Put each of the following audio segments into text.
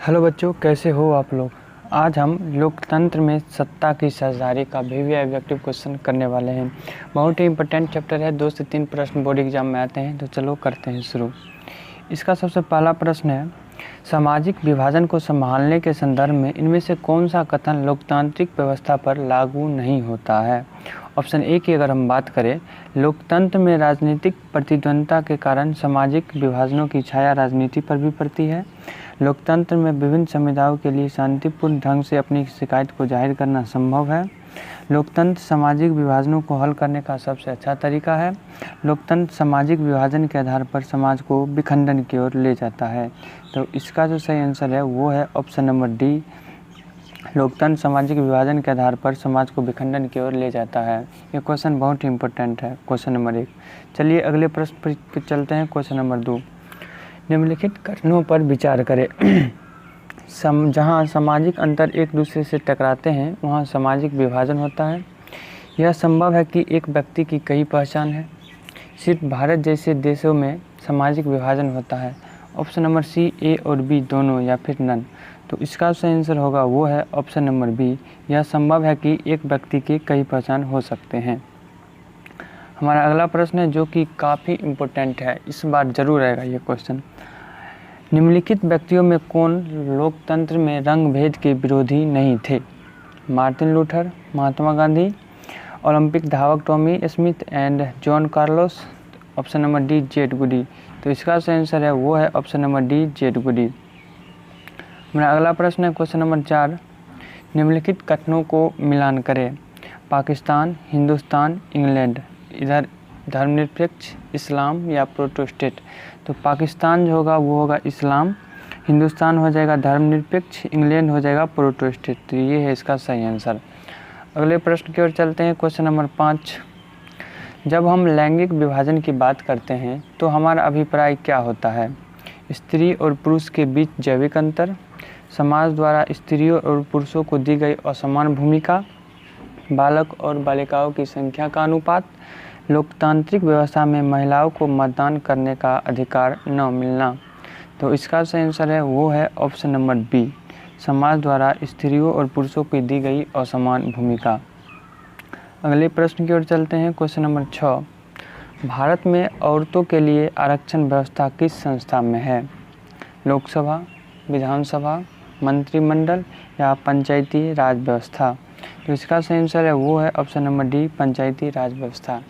Hello बच्चों, कैसे हो आप लोग। आज हम लोकतंत्र में सत्ता की साझेदारी का वीवीआई ऑब्जेक्टिव क्वेश्चन करने वाले हैं। बहुत ही इंपॉर्टेंट चैप्टर है, 2 से 3 प्रश्न बोर्ड एग्जाम में आते हैं। तो चलो करते हैं शुरू। इसका सबसे पहला प्रश्न है, सामाजिक विभाजन को संभालने के संदर्भ में इनमें से कौन सा कथन लोकतांत्रिक व्यवस्था पर लागू नहीं होता है। ऑप्शन ए की अगर हम बात करें, लोकतंत्र में राजनीतिक प्रतिद्वंद्विता के कारण सामाजिक विभाजनों की छाया राजनीति पर भी पड़ती है। लोकतंत्र में विभिन्न समुदायों के लिए शांतिपूर्ण ढंग से अपनी शिकायत को जाहिर करना संभव है। लोकतंत्र सामाजिक विभाजनों को हल करने का सबसे अच्छा तरीका है। लोकतंत्र सामाजिक विभाजन के आधार पर समाज को विखंडन की ओर ले जाता है। तो इसका जो सही आंसर है वो है ऑप्शन नंबर डी। लोकतंत्र सामाजिक विभाजन के आधार पर समाज को विखंडन की ओर ले जाता है। ये क्वेश्चन बहुत ही इंपॉर्टेंट है, क्वेश्चन नंबर 1। चलिए अगले प्रश्न पर चलते हैं, क्वेश्चन नंबर 2। निम्नलिखित कथनों पर विचार करें। जहाँ सामाजिक अंतर एक दूसरे से टकराते हैं वहाँ सामाजिक विभाजन होता है। यह संभव है कि एक व्यक्ति की कई पहचान है। सिर्फ भारत जैसे देशों में सामाजिक विभाजन होता है। ऑप्शन नंबर सी, ए और बी दोनों या फिर नन। तो इसका सही आंसर होगा वो है ऑप्शन नंबर बी। यह संभव है कि एक व्यक्ति के कई पहचान हो सकते हैं। हमारा अगला प्रश्न है जो कि काफ़ी इम्पोर्टेंट है, इस बार जरूर आएगा ये क्वेश्चन। निम्नलिखित व्यक्तियों में कौन लोकतंत्र में रंग भेद के विरोधी नहीं थे। Martin Luther, Mahatma Gandhi, Olympic धावक Tommie Smith and John Carlos. Option number D, Jade Goody. तो इसका सही आंसर है वो है option number D, Jade Goody. हमारा अगला प्रश्न है क्वेश्चन नंबर 4। निम्नलिखित कथनों को मिलान करें। पाकिस्तान, हिंदुस्तान, इंग्लैंड। इधर धर्मनिरपेक्ष, इस्लाम या प्रोटेस्टेंट। तो पाकिस्तान जो होगा वो होगा इस्लाम, हिंदुस्तान हो जाएगा धर्मनिरपेक्ष, इंग्लैंड हो जाएगा प्रोटेस्टेंट। तो ये है इसका सही आंसर। अगले प्रश्न की ओर चलते हैं, क्वेश्चन नंबर 5। जब हम लैंगिक विभाजन की बात करते हैं तो हमारा अभिप्राय क्या होता है। स्त्री और पुरुष के बीच जैविक अंतर, समाज द्वारा स्त्रियों और पुरुषों को दी गई असमान भूमिका, बालक और बालिकाओं की संख्या का अनुपात, लोकतांत्रिक व्यवस्था में महिलाओं को मतदान करने का अधिकार न मिलना। तो इसका सही आंसर है वो है ऑप्शन नंबर बी, समाज द्वारा स्त्रियों और पुरुषों को दी गई असमान भूमिका। अगले प्रश्न की ओर चलते हैं, क्वेश्चन नंबर 6। भारत में औरतों के लिए आरक्षण व्यवस्था किस संस्था में है। लोकसभा, विधानसभा, मंत्रिमंडल या पंचायती राज व्यवस्था। तो इसका सही आंसर है वो है ऑप्शन नंबर डी, पंचायती राज व्यवस्था।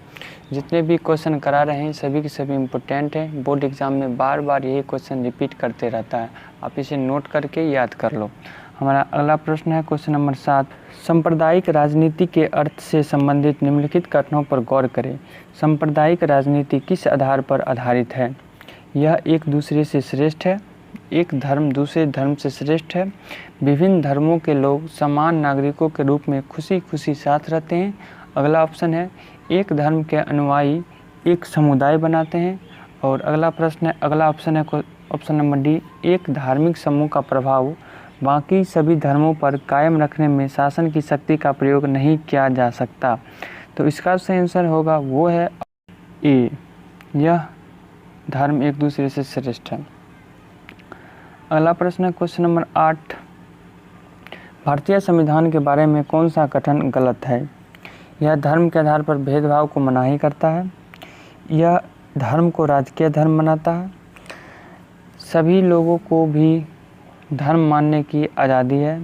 जितने भी क्वेश्चन करा रहे हैं सभी के सभी इम्पोर्टेंट है। बोर्ड एग्जाम में बार बार यही क्वेश्चन रिपीट करते रहता है, आप इसे नोट करके याद कर लो। हमारा अगला प्रश्न है क्वेश्चन नंबर 7। सांप्रदायिक राजनीति के अर्थ से संबंधित निम्नलिखित कथनों पर गौर करें। सांप्रदायिक राजनीति किस आधार पर आधारित है। यह एक दूसरे से श्रेष्ठ है, एक धर्म दूसरे धर्म से श्रेष्ठ है, विभिन्न धर्मों के लोग समान नागरिकों के रूप में खुशी खुशी साथ रहते हैं। अगला ऑप्शन है एक धर्म के अनुयायी एक समुदाय बनाते हैं। और अगला ऑप्शन है ऑप्शन नंबर डी, एक धार्मिक समूह का प्रभाव बाकी सभी धर्मों पर कायम रखने में शासन की शक्ति का प्रयोग नहीं किया जा सकता। तो इसका सही आंसर होगा वो है ए, यह धर्म एक दूसरे से श्रेष्ठ है। अगला प्रश्न है क्वेश्चन नंबर 8। भारतीय संविधान के बारे में कौन सा कथन गलत है। यह धर्म के आधार पर भेदभाव को मनाही करता है, यह धर्म को राजकीय धर्म बनाता है, सभी लोगों को भी धर्म मानने की आज़ादी है,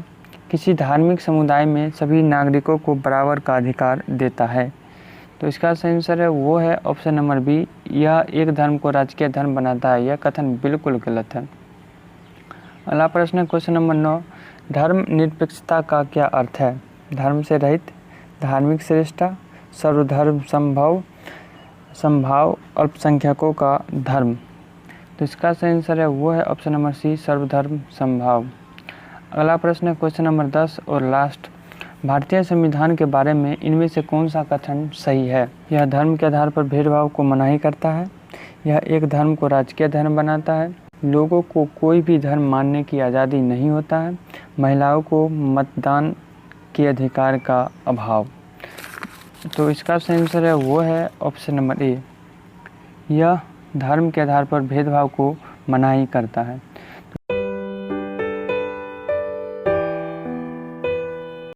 किसी धार्मिक समुदाय में सभी नागरिकों को बराबर का अधिकार देता है। तो इसका सही आंसर है वो है ऑप्शन नंबर बी, यह एक धर्म को राजकीय धर्म बनाता है। यह कथन बिल्कुल गलत है। अगला प्रश्न है क्वेश्चन नंबर 9। धर्म निरपेक्षता का क्या अर्थ है। धर्म से रहित, धार्मिक श्रेष्ठता, सर्वधर्म संभाव, अल्पसंख्यकों का धर्म। तो इसका सही आंसर है वो है ऑप्शन नंबर सी, सर्वधर्म संभाव। अगला प्रश्न है क्वेश्चन नंबर 10 और लास्ट। भारतीय संविधान के बारे में इनमें से कौन सा कथन सही है। यह धर्म के आधार पर भेदभाव को मनाही करता है, यह एक धर्म को राजकीय धर्म बनाता है, लोगों को कोई भी धर्म मानने की आज़ादी नहीं होता है, महिलाओं को मतदान के अधिकार का अभाव। तो इसका सही आंसर है वो है ऑप्शन नंबर ए, यह धर्म के आधार पर भेदभाव को मनाही करता है।